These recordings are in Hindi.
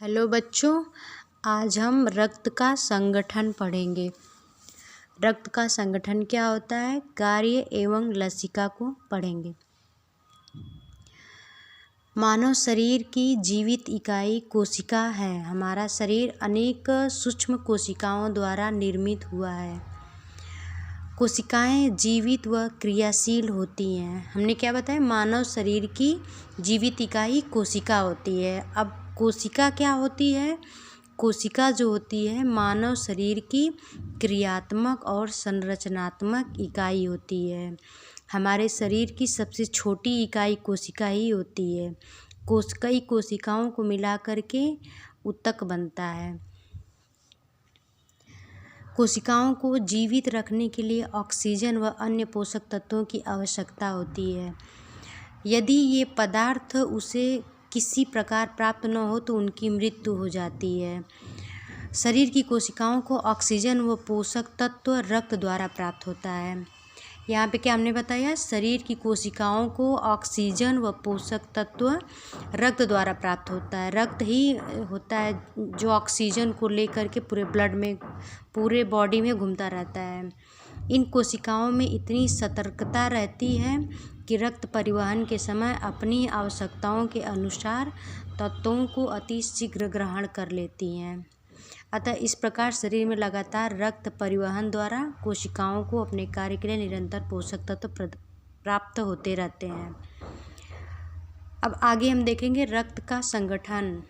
हेलो बच्चों, आज हम रक्त का संगठन पढ़ेंगे। रक्त का संगठन क्या होता है, कार्य एवं लसिका को पढ़ेंगे। मानव शरीर की जीवित इकाई कोशिका है। हमारा शरीर अनेक सूक्ष्म कोशिकाओं द्वारा निर्मित हुआ है। कोशिकाएं जीवित व क्रियाशील होती हैं। हमने क्या बताया, मानव शरीर की जीवित इकाई कोशिका होती है। अब कोशिका क्या होती है? कोशिका जो होती है मानव शरीर की क्रियात्मक और संरचनात्मक इकाई होती है। हमारे शरीर की सबसे छोटी इकाई कोशिका ही होती है। कई कोशिकाओं को मिला करके ऊतक बनता है। कोशिकाओं को जीवित रखने के लिए ऑक्सीजन व अन्य पोषक तत्वों की आवश्यकता होती है। यदि ये पदार्थ उसे किसी प्रकार प्राप्त न हो तो उनकी मृत्यु हो जाती है। शरीर की कोशिकाओं को ऑक्सीजन व पोषक तत्व रक्त द्वारा प्राप्त होता है। यहाँ पे क्या हमने बताया, शरीर की कोशिकाओं को ऑक्सीजन व पोषक तत्व रक्त द्वारा प्राप्त होता है। रक्त ही होता है जो ऑक्सीजन को लेकर के पूरे ब्लड में, पूरे बॉडी में घूमता रहता है। इन कोशिकाओं में इतनी सतर्कता रहती है कि रक्त परिवहन के समय अपनी आवश्यकताओं के अनुसार तत्वों को अति शीघ्र ग्रहण कर लेती हैं। अतः इस प्रकार शरीर में लगातार रक्त परिवहन द्वारा कोशिकाओं को अपने कार्य के लिए निरंतर पोषक तत्व प्राप्त होते रहते हैं। अब आगे हम देखेंगे रक्त का संगठन।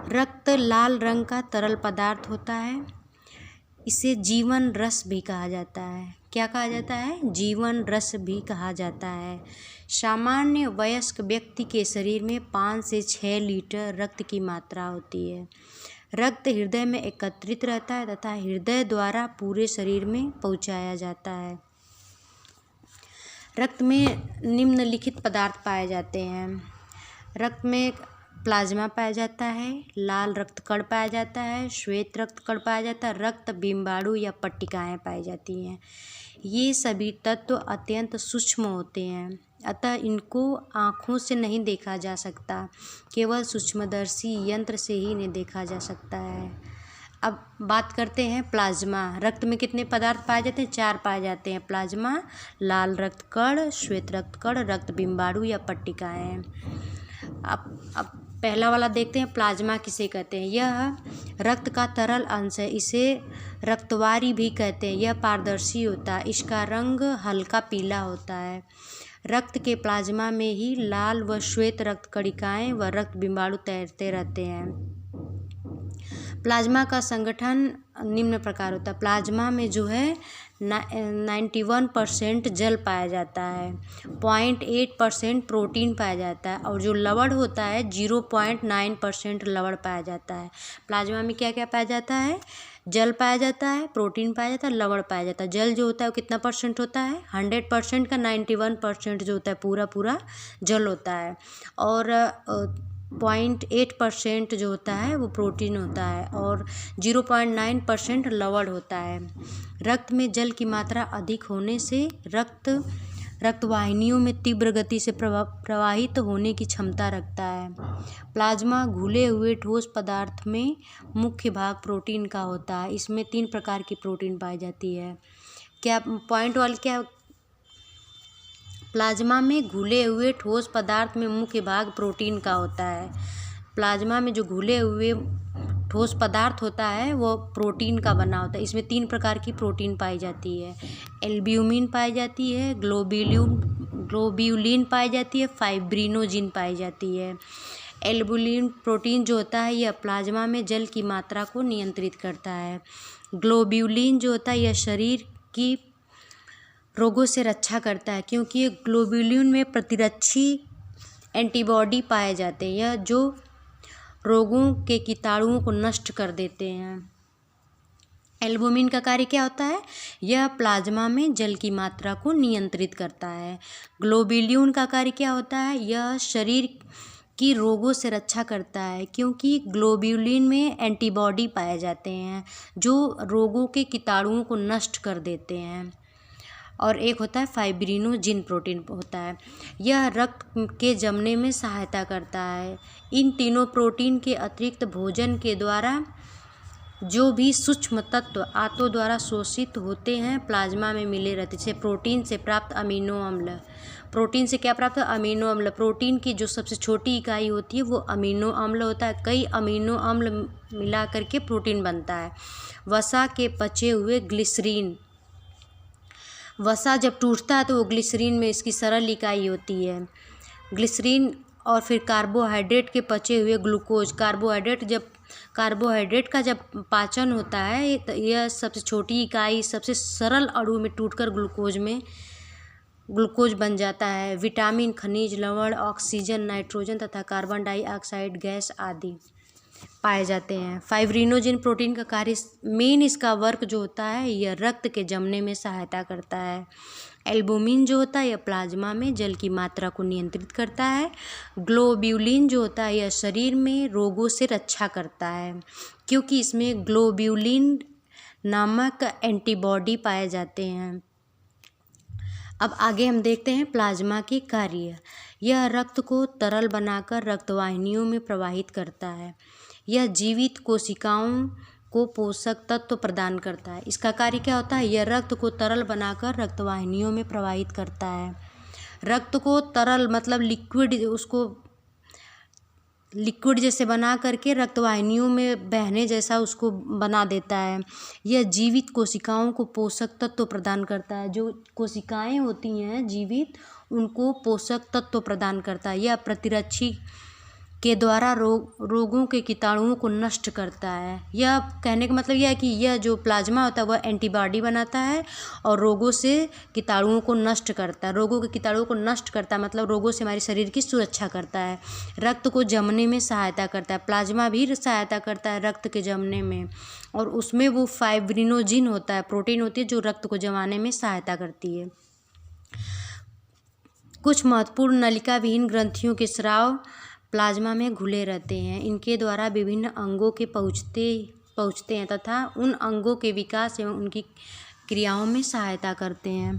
रक्त लाल रंग का तरल पदार्थ होता है। इसे जीवन रस भी कहा जाता है। क्या कहा जाता है? जीवन रस भी कहा जाता है। सामान्य वयस्क व्यक्ति के शरीर में 5 से 6 लीटर रक्त की मात्रा होती है। रक्त हृदय में एकत्रित रहता है तथा हृदय द्वारा पूरे शरीर में पहुंचाया जाता है। रक्त में निम्नलिखित पदार्थ पाए जाते हैं। रक्त में प्लाज्मा पाया जाता है, लाल रक्त कण पाया जाता है, श्वेत रक्त कण पाया जाता है, रक्त बिंबाणु या पट्टिकाएँ पाई जाती हैं। ये सभी तत्व अत्यंत सूक्ष्म होते हैं, अतः इनको आँखों से नहीं देखा जा सकता, केवल सूक्ष्मदर्शी यंत्र से ही इन्हें देखा जा सकता है। अब बात करते हैं प्लाज्मा। रक्त में कितने पदार्थ पाए जाते हैं? 4 पाए जाते हैं। प्लाज्मा, लाल रक्त कण, श्वेत रक्त कण, रक्त बिंबाणु या पट्टिकाएँ। अब पहला वाला देखते हैं, प्लाज्मा किसे कहते हैं। यह रक्त का तरल अंश है। इसे रक्तवारी भी कहते हैं। यह पारदर्शी होता है। इसका रंग हल्का पीला होता है। रक्त के प्लाज्मा में ही लाल व श्वेत रक्त कणिकाएँ व रक्त बिंबाणु तैरते रहते हैं। प्लाज्मा का संगठन निम्न प्रकार होता है। प्लाज्मा में जो है 91% जल पाया जाता है, 0.8% प्रोटीन पाया जाता है और जो लवण होता है 0.9% लवण पाया जाता है। प्लाज्मा में क्या क्या पाया जाता है? जल पाया जाता है, प्रोटीन पाया जाता है, लवण पाया जाता है। जल जो होता है वो कितना % होता है? 100% का 91% जो होता है पूरा जल होता है और 0.8% जो होता है वो प्रोटीन होता है और 0.9% लवण होता है। रक्त में जल की मात्रा अधिक होने से रक्तवाहिनियों में तीव्र गति से प्रवाहित होने की क्षमता रखता है। प्लाज्मा घुले हुए ठोस पदार्थ में मुख्य भाग प्रोटीन का होता है। इसमें 3 प्रकार की प्रोटीन पाई जाती है। क्या पॉइंट वाली क्या? प्लाज्मा में घुले हुए ठोस पदार्थ में मुख्य भाग प्रोटीन का होता है। प्लाज्मा में जो घुले हुए ठोस पदार्थ होता है वो प्रोटीन का बना होता है। इसमें 3 प्रकार की प्रोटीन पाई जाती है। एल्ब्यूमिन पाई जाती है, ग्लोब्यूलिन पाई जाती है, फाइब्रिनोजिन पाई जाती है। एल्ब्यूमिन प्रोटीन जो होता है यह प्लाज्मा में जल की मात्रा को नियंत्रित करता है। ग्लोब्यूलिन जो होता है यह शरीर की रोगों से रक्षा करता है, क्योंकि ये ग्लोब्यूलिन में प्रतिरक्षी एंटीबॉडी पाए जाते हैं, यह जो रोगों के कीटाणुओं को नष्ट कर देते हैं। एल्ब्यूमिन का कार्य क्या होता है? यह प्लाज्मा में जल की मात्रा को नियंत्रित करता है। ग्लोब्यूलिन का कार्य क्या होता है? यह शरीर की रोगों से रक्षा करता है, क्योंकि ग्लोब्यूलिन में एंटीबॉडी पाए जाते हैं जो रोगों के कीटाणुओं को नष्ट कर देते हैं। और एक होता है फाइब्रिनोजिन प्रोटीन होता है। यह रक्त के जमने में सहायता करता है। इन तीनों प्रोटीन के अतिरिक्त भोजन के द्वारा जो भी सूक्ष्म तत्व आंतों द्वारा शोषित होते हैं प्लाज्मा में मिले रहते हैं। जैसे प्रोटीन से प्राप्त अमीनो अम्ल, प्रोटीन से क्या प्राप्त है? अमीनो अम्ल। प्रोटीन की जो सबसे छोटी इकाई होती है वो अमीनो अम्ल होता है। कई अमीनो अम्ल मिला करके प्रोटीन बनता है। वसा के पचे हुए ग्लिसरीन, वसा जब टूटता है तो वो ग्लिसरीन में इसकी सरल इकाई होती है ग्लिसरीन। और फिर कार्बोहाइड्रेट के पचे हुए ग्लूकोज, कार्बोहाइड्रेट का जब पाचन होता है तो यह सबसे छोटी इकाई सबसे सरल अणु में टूटकर ग्लूकोज बन जाता है। विटामिन, खनिज, लवण, ऑक्सीजन, नाइट्रोजन तथा कार्बन डाइऑक्साइड गैस आदि पाए जाते हैं। फाइब्रिनोजिन प्रोटीन का कार्य मेन इसका वर्क जो होता है यह रक्त के जमने में सहायता करता है। एल्बुमिन जो होता है यह प्लाज्मा में जल की मात्रा को नियंत्रित करता है। ग्लोब्यूलिन जो होता है यह शरीर में रोगों से रक्षा करता है क्योंकि इसमें ग्लोब्यूलिन नामक एंटीबॉडी पाए जाते हैं। अब आगे हम देखते हैं प्लाज्मा के कार्य। यह रक्त को तरल बनाकर रक्तवाहिनियों में प्रवाहित करता है। यह जीवित कोशिकाओं को पोषक तत्व प्रदान करता है। इसका कार्य क्या होता है? यह रक्त को तरल बनाकर रक्तवाहिनियों में प्रवाहित करता है। रक्त को तरल मतलब लिक्विड, उसको लिक्विड जैसे बना करके रक्तवाहिनियों में बहने जैसा उसको बना देता है। यह जीवित कोशिकाओं को पोषक तत्व प्रदान करता है। जो कोशिकाएं होती हैं जीवित, उनको पोषक तत्व प्रदान करता है। यह प्रतिरक्षी के द्वारा रोगों के कीटाणुओं को नष्ट करता है। यह कहने का मतलब यह है कि यह जो प्लाज्मा होता है वह एंटीबॉडी बनाता है और रोगों से कीटाणुओं को नष्ट करता है। रोगों के कीटाणुओं को नष्ट करता है मतलब रोगों से हमारे शरीर की सुरक्षा करता है। रक्त को जमने में सहायता करता है। प्लाज्मा भी सहायता करता है रक्त के जमने में, और उसमें वो फाइब्रिनोजिन होता है, प्रोटीन होती है जो रक्त को जमाने में सहायता करती है। कुछ महत्वपूर्ण नलिका विहीन ग्रंथियों के स्राव प्लाज्मा में घुले रहते हैं। इनके द्वारा विभिन्न अंगों के पहुँचते हैं तथा उन अंगों के विकास एवं उनकी क्रियाओं में सहायता करते हैं।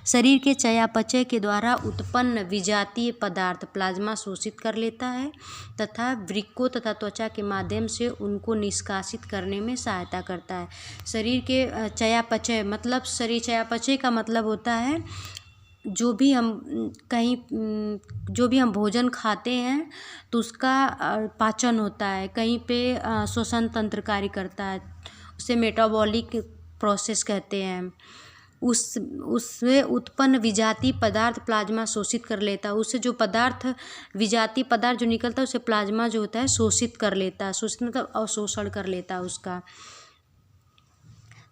शरीर के चयापचय के द्वारा उत्पन्न विजातीय पदार्थ प्लाज्मा शोषित कर लेता है तथा वृक्कों तथा त्वचा के माध्यम से उनको निष्कासित करने में सहायता करता है। शरीर के चयापचय मतलब चयापचय का मतलब होता है जो भी हम भोजन खाते हैं तो उसका पाचन होता है, कहीं पे श्वसन तंत्र कार्य करता है, उसे मेटाबॉलिक प्रोसेस कहते हैं। उससे उत्पन्न विजातीय पदार्थ प्लाज्मा शोषित कर लेता है। उससे जो विजातीय पदार्थ जो निकलता है उसे प्लाज्मा जो होता है शोषित कर लेता है। शोषित मतलब अवशोषण कर लेता है उसका,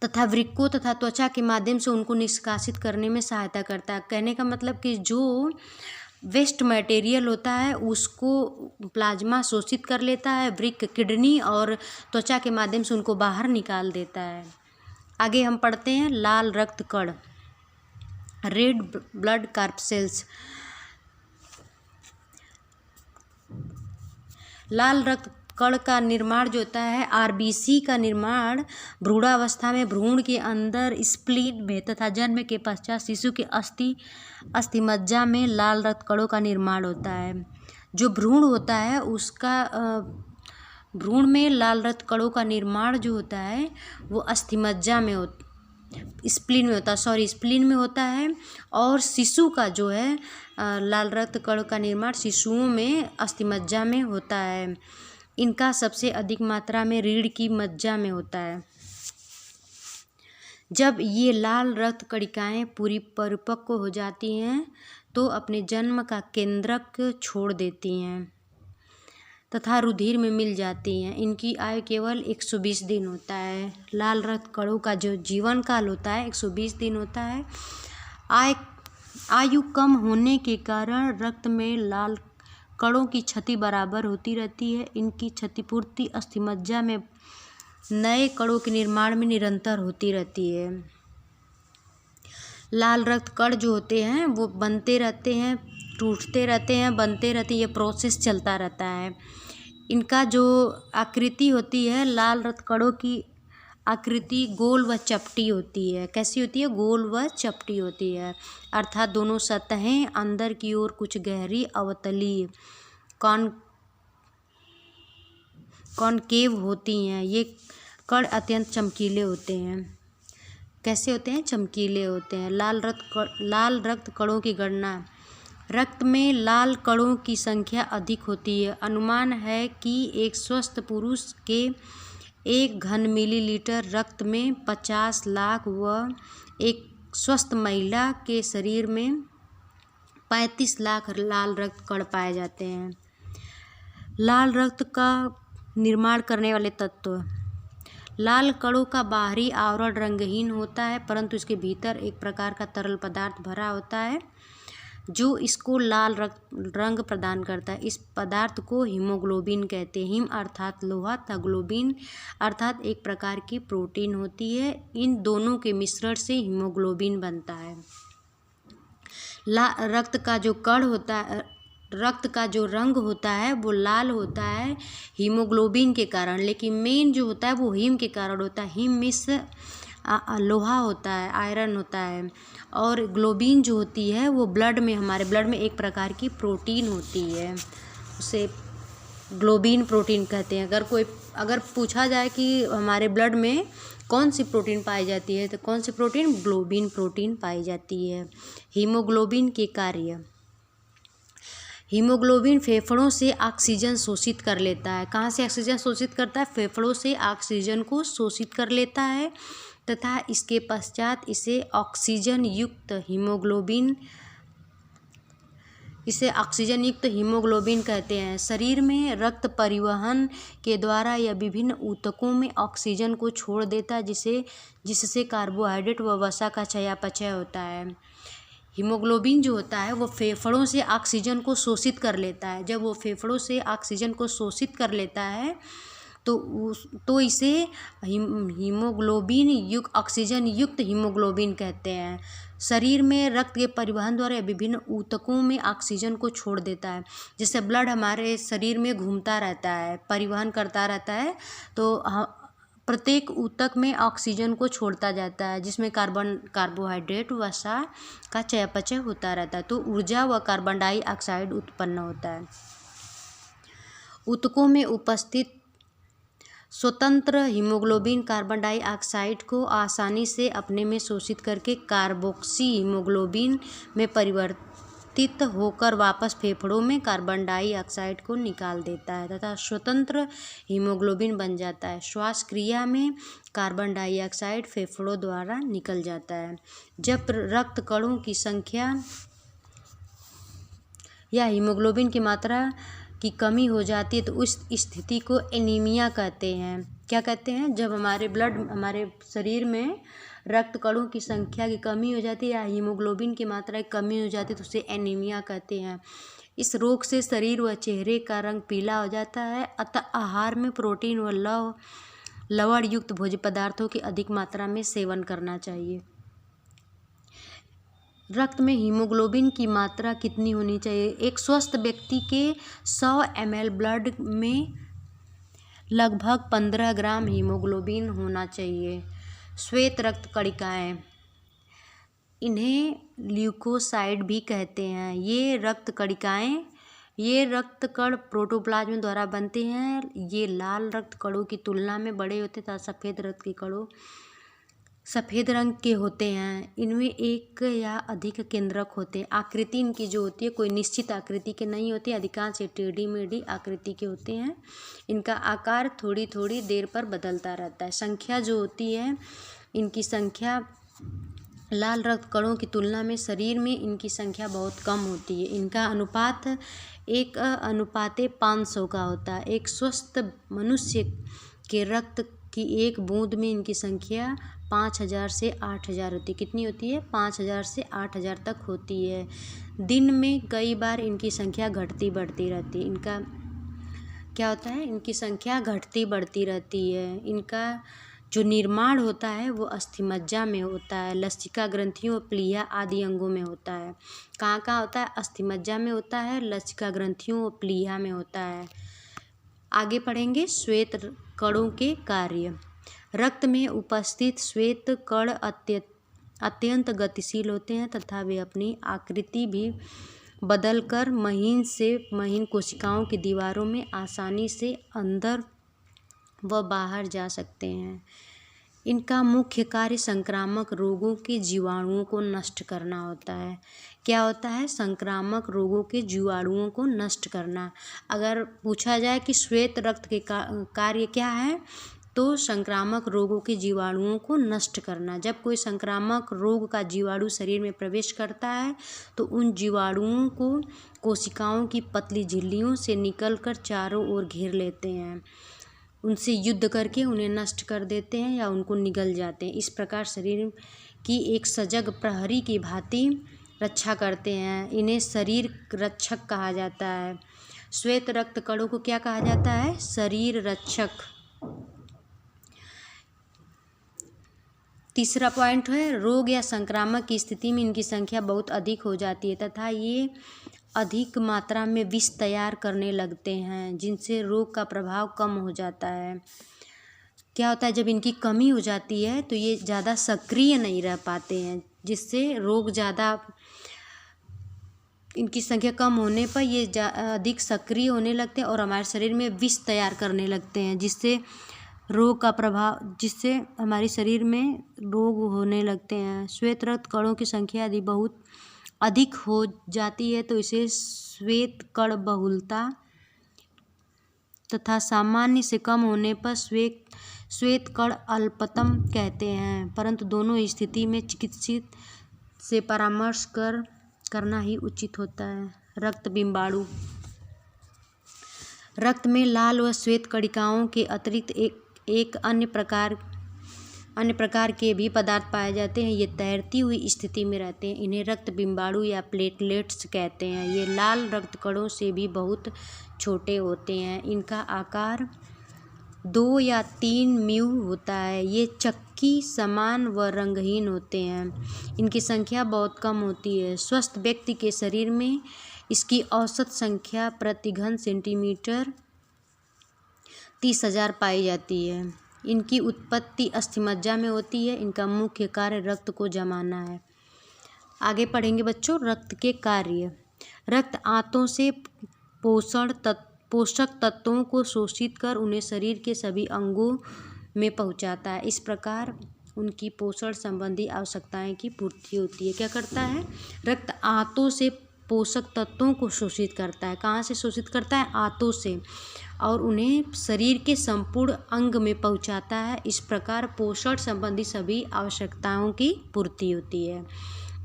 तथा वृक्कों तथा त्वचा के माध्यम से उनको निष्कासित करने में सहायता करता है। कहने का मतलब कि जो वेस्ट मटेरियल होता है उसको प्लाज्मा शोषित कर लेता है, वृक्क, किडनी और त्वचा के माध्यम से उनको बाहर निकाल देता है। आगे हम पढ़ते हैं लाल रक्त कण, रेड ब्लड कार्पसेल्स। लाल रक्त कण का निर्माण जो होता है, आरबीसी का निर्माण भ्रूणावस्था में भ्रूण के अंदर स्प्लीन में तथा जन्म के पश्चात शिशु के अस्थिमज्जा में लाल रक्त कणों का निर्माण होता है। जो भ्रूण होता है उसका भ्रूण में लाल रक्त कणों का निर्माण जो होता है वो अस्थिमज्जा में स्प्लीन में होता है, और शिशु का जो है लाल रक्त कण का निर्माण शिशुओं में अस्थिमज्जा में होता है। इनका सबसे अधिक मात्रा में रीढ़ की मज्जा में होता है। जब ये लाल रक्त कणिकाएं पूरी परिपक्व हो जाती हैं तो अपने जन्म का केंद्रक छोड़ देती हैं तथा रुधिर में मिल जाती हैं। इनकी आयु केवल 120 दिन होता है। लाल रक्त कणों का जो जीवन काल होता है 120 दिन होता है। आयु कम होने के कारण रक्त में लाल कणों की क्षति बराबर होती रहती है। इनकी क्षतिपूर्ति अस्थिमज्जा में नए कणों के निर्माण में निरंतर होती रहती है। लाल रक्त कण जो होते हैं वो बनते रहते हैं, टूटते रहते हैं, बनते रहते हैं, ये प्रोसेस चलता रहता है। इनका जो आकृति होती है लाल रक्त कणों की आकृति गोल व चपटी होती है। कैसी होती है? गोल व चपटी होती है। अर्थात दोनों सतहें अंदर की ओर कुछ गहरी अवतलीय कॉनकेव होती हैं। ये कण अत्यंत चमकीले होते हैं। कैसे होते हैं? चमकीले होते हैं। लाल रक्त कणों की गणना। रक्त में लाल कणों की संख्या अधिक होती है। अनुमान है कि एक स्वस्थ पुरुष के 1 घन मिलीलीटर रक्त में 50 लाख व एक स्वस्थ महिला के शरीर में 35 लाख लाल रक्त कण पाए जाते हैं। लाल रक्त का निर्माण करने वाले तत्व। लाल कणों का बाहरी आवरण रंगहीन होता है, परंतु इसके भीतर एक प्रकार का तरल पदार्थ भरा होता है जो इसको लाल रंग प्रदान करता है। इस पदार्थ को हीमोग्लोबिन कहते हैं। हीम अर्थात लोहा तथा ग्लोबिन अर्थात एक प्रकार की प्रोटीन होती है। इन दोनों के मिश्रण से हीमोग्लोबिन बनता है। रक्त का जो रंग होता है वो लाल होता है हीमोग्लोबिन के कारण, लेकिन मेन जो होता है वो हीम के कारण होता है। हीम मिश्र लोहा होता है, आयरन होता है, और ग्लोबिन जो होती है वो हमारे ब्लड में एक प्रकार की प्रोटीन होती है, उसे ग्लोबिन प्रोटीन कहते हैं। अगर पूछा जाए कि हमारे ब्लड में कौन सी प्रोटीन पाई जाती है, तो कौन सी प्रोटीन? ग्लोबिन प्रोटीन पाई जाती है। हीमोग्लोबिन के कार्य। हीमोग्लोबिन फेफड़ों से ऑक्सीजन शोषित कर लेता है। कहाँ से ऑक्सीजन शोषित करता है? फेफड़ों से ऑक्सीजन को शोषित कर लेता है तथा इसके पश्चात इसे ऑक्सीजन युक्त हीमोग्लोबिन कहते हैं। शरीर में रक्त परिवहन के द्वारा यह विभिन्न ऊतकों में ऑक्सीजन को छोड़ देता है, जिससे कार्बोहाइड्रेट व वसा का चयापचय होता है। हीमोग्लोबिन जो होता है वो फेफड़ों से ऑक्सीजन को शोषित कर लेता है। जब वो फेफड़ों से ऑक्सीजन को शोषित कर लेता है तो इसे ऑक्सीजन युक्त हीमोग्लोबिन कहते हैं। शरीर में रक्त के परिवहन द्वारा विभिन्न ऊतकों में ऑक्सीजन को छोड़ देता है। जैसे ब्लड हमारे शरीर में घूमता रहता है, परिवहन करता रहता है, तो प्रत्येक ऊतक में ऑक्सीजन को छोड़ता जाता है, जिसमें कार्बोहाइड्रेट वसा का चयापचय होता रहता है, तो ऊर्जा व कार्बन डाइऑक्साइड उत्पन्न होता है। ऊतकों में उपस्थित स्वतंत्र हीमोग्लोबिन कार्बन डाइऑक्साइड को आसानी से अपने में शोषित करके कार्बोक्सी हीमोग्लोबिन में परिवर्तित होकर वापस फेफड़ों में कार्बन डाइऑक्साइड को निकाल देता है तथा स्वतंत्र हीमोग्लोबिन बन जाता है। श्वास क्रिया में कार्बन डाइऑक्साइड फेफड़ों द्वारा निकल जाता है। जब रक्त कणों की संख्या या हीमोग्लोबिन की मात्रा की कमी हो जाती है तो उस स्थिति को एनीमिया कहते हैं। क्या कहते हैं? जब हमारे शरीर में रक्त कणों की संख्या की कमी हो जाती है या हीमोग्लोबिन की मात्रा की कमी हो जाती है तो उसे एनीमिया कहते हैं। इस रोग से शरीर व चेहरे का रंग पीला हो जाता है। अतः आहार में प्रोटीन व लवण युक्त भोज्य पदार्थों की अधिक मात्रा में सेवन करना चाहिए। रक्त में हीमोग्लोबिन की मात्रा कितनी होनी चाहिए? एक स्वस्थ व्यक्ति के 100 ml ब्लड में लगभग 15 ग्राम हीमोग्लोबिन होना चाहिए। श्वेत रक्त कणिकाएँ, इन्हें ल्यूकोसाइट भी कहते हैं। ये रक्त कण प्रोटोप्लाज्म द्वारा बनते हैं। ये लाल रक्त कणों की तुलना में बड़े होते तथा सफ़ेद रक्त के कणों सफ़ेद रंग के होते हैं। इनमें एक या अधिक केंद्रक होते हैं। आकृति इनकी जो होती है कोई निश्चित आकृति के नहीं होती, अधिकांश टेढ़ी मेढ़ी आकृति के होते हैं। इनका आकार थोड़ी थोड़ी देर पर बदलता रहता है। संख्या जो होती है इनकी संख्या लाल रक्त कणों की तुलना में शरीर में इनकी संख्या बहुत कम होती है। इनका अनुपात 1:500 का होता है। एक स्वस्थ मनुष्य के रक्त की एक बूंद में इनकी संख्या 5000 से 8000 होती है। कितनी होती है? 5000 से 8000 तक होती है। दिन में कई बार इनकी संख्या घटती बढ़ती रहती है। इनका क्या होता है? इनकी संख्या घटती बढ़ती रहती है। इनका जो निर्माण होता है वो अस्थिमज्जा में होता है, लसिका ग्रंथियों, प्लीहा आदि अंगों में होता है। कहाँ कहाँ होता है? अस्थिमज्जा में होता है, लसिका ग्रंथियों और प्लीहा में होता है। आगे पढ़ेंगे श्वेत कणों के कार्य। रक्त में उपस्थित श्वेत कण अत्यंत गतिशील होते हैं तथा वे अपनी आकृति भी बदलकर महीन से महीन कोशिकाओं की दीवारों में आसानी से अंदर व बाहर जा सकते हैं। इनका मुख्य कार्य संक्रामक रोगों के जीवाणुओं को नष्ट करना होता है। क्या होता है? संक्रामक रोगों के जीवाणुओं को नष्ट करना। अगर पूछा जाए कि श्वेत रक्त के कार्य क्या है, तो संक्रामक रोगों के जीवाणुओं को नष्ट करना। जब कोई संक्रामक रोग का जीवाणु शरीर में प्रवेश करता है तो उन जीवाणुओं को कोशिकाओं की पतली झिल्लियों से निकलकर चारों ओर घेर लेते हैं, उनसे युद्ध करके उन्हें नष्ट कर देते हैं या उनको निगल जाते हैं। इस प्रकार शरीर की एक सजग प्रहरी की भांति रक्षा करते हैं। इन्हें शरीर रक्षक कहा जाता है। श्वेत रक्त कणों को क्या कहा जाता है? शरीर रक्षक। तीसरा पॉइंट है, रोग या संक्रामक की स्थिति में इनकी संख्या बहुत अधिक हो जाती है तथा ये अधिक मात्रा में विष तैयार करने लगते हैं, जिनसे रोग का प्रभाव कम हो जाता है। क्या होता है? जब इनकी कमी हो जाती है तो ये ज़्यादा सक्रिय नहीं रह पाते हैं, जिससे रोग ज़्यादा, इनकी संख्या कम होने पर ये अधिक सक्रिय होने लगते हैं और हमारे शरीर में विष तैयार करने लगते हैं, जिससे रोग का प्रभाव, जिससे हमारे शरीर में रोग होने लगते हैं। श्वेत रक्त कणों की संख्या यदि बहुत अधिक हो जाती है तो इसे श्वेत कण बहुलता तथा सामान्य से कम होने पर श्वेत कण अल्पतम कहते हैं। परंतु दोनों स्थिति में चिकित्सक से परामर्श करना ही उचित होता है। रक्त बिंबाणु। रक्त में लाल व श्वेत कणिकाओं के अतिरिक्त एक अन्य प्रकार के भी पदार्थ पाए जाते हैं। ये तैरती हुई स्थिति में रहते हैं। इन्हें रक्त बिंबाणु या प्लेटलेट्स कहते हैं। ये लाल रक्त कणों से भी बहुत छोटे होते हैं। इनका आकार 2 या 3 म्यू होता है। ये चक्की समान व रंगहीन होते हैं। इनकी संख्या बहुत कम होती है। स्वस्थ व्यक्ति के शरीर में इसकी औसत संख्या प्रति घन सेंटीमीटर 30,000 पाई जाती है। इनकी उत्पत्ति अस्थिमज्जा में होती है। इनका मुख्य कार्य रक्त को जमाना है। आगे पढ़ेंगे बच्चों, रक्त के कार्य। रक्त आंतों से पोषक तत्वों को शोषित कर उन्हें शरीर के सभी अंगों में पहुंचाता है। इस प्रकार उनकी पोषण संबंधी आवश्यकताएं की पूर्ति होती है। क्या करता है? रक्त आंतों से पोषक तत्वों को शोषित करता है। कहाँ से शोषित करता है? आंतों से, और उन्हें शरीर के संपूर्ण अंग में पहुंचाता है। इस प्रकार पोषण संबंधी सभी आवश्यकताओं की पूर्ति होती है।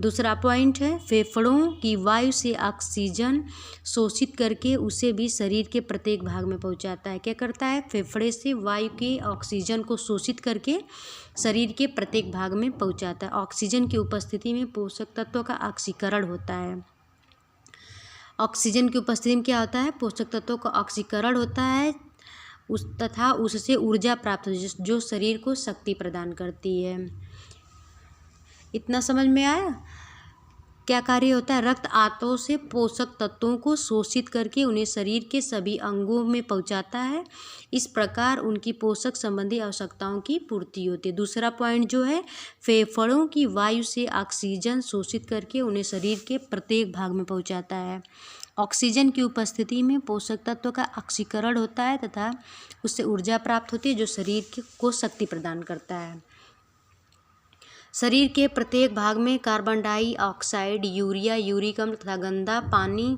दूसरा पॉइंट है, फेफड़ों की वायु से ऑक्सीजन शोषित करके उसे भी शरीर के प्रत्येक भाग में पहुंचाता है। क्या करता है? फेफड़े से वायु के ऑक्सीजन को शोषित करके शरीर के प्रत्येक भाग में पहुंचाता है। ऑक्सीजन की उपस्थिति में पोषक तत्वों का ऑक्सीकरण होता है। ऑक्सीजन की उपस्थिति में क्या होता है? पोषक तत्वों का ऑक्सीकरण होता है तथा उससे ऊर्जा प्राप्त होती है, जो शरीर को शक्ति प्रदान करती है। इतना समझ में आया? क्या कार्य होता है? रक्त आंतों से पोषक तत्वों को शोषित करके उन्हें शरीर के सभी अंगों में पहुंचाता है। इस प्रकार उनकी पोषक संबंधी आवश्यकताओं की पूर्ति होती है। दूसरा पॉइंट जो है, फेफड़ों की वायु से ऑक्सीजन शोषित करके उन्हें शरीर के प्रत्येक भाग में पहुंचाता है। ऑक्सीजन की उपस्थिति में पोषक तत्व का ऑक्सीकरण होता है तथा उससे ऊर्जा प्राप्त होती है, जो शरीर को शक्ति प्रदान करता है। शरीर के प्रत्येक भाग में कार्बन डाइऑक्साइड, यूरिया, यूरिक अम्ल तथा गंदा पानी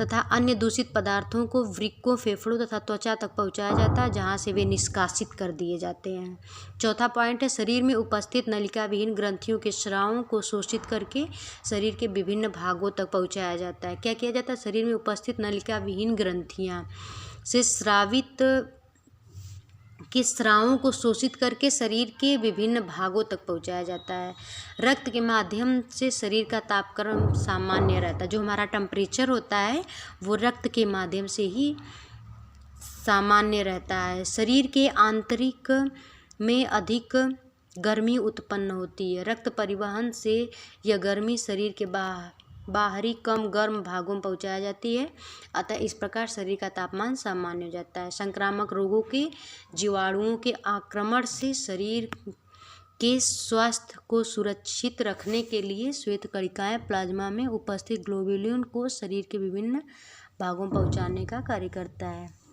तथा अन्य दूषित पदार्थों को वृक्कों, फेफड़ों तथा त्वचा तक पहुंचाया जाता है, जहां से वे निष्कासित कर दिए जाते हैं। चौथा पॉइंट है, शरीर में उपस्थित नलिका विहीन ग्रंथियों के स्रावों को शोषित करके शरीर के विभिन्न भागों तक पहुंचाया जाता है। क्या किया जाता है? शरीर में उपस्थित नलिका विहीन ग्रंथियाँ से स्रावित के स्रावों को शोषित करके शरीर के विभिन्न भागों तक पहुंचाया जाता है। रक्त के माध्यम से शरीर का तापक्रम सामान्य रहता है। जो हमारा टेम्परेचर होता है वो रक्त के माध्यम से ही सामान्य रहता है। शरीर के आंतरिक में अधिक गर्मी उत्पन्न होती है। रक्त परिवहन से यह गर्मी शरीर के बाहरी कम गर्म भागों में पहुंचाई जाती है। अतः इस प्रकार शरीर का तापमान सामान्य हो जाता है। संक्रामक रोगों के जीवाणुओं के आक्रमण से शरीर के स्वास्थ्य को सुरक्षित रखने के लिए श्वेत कणिकाएं प्लाज्मा में उपस्थित ग्लोब्यूलिन को शरीर के विभिन्न भागों में पहुंचाने का कार्य करता है।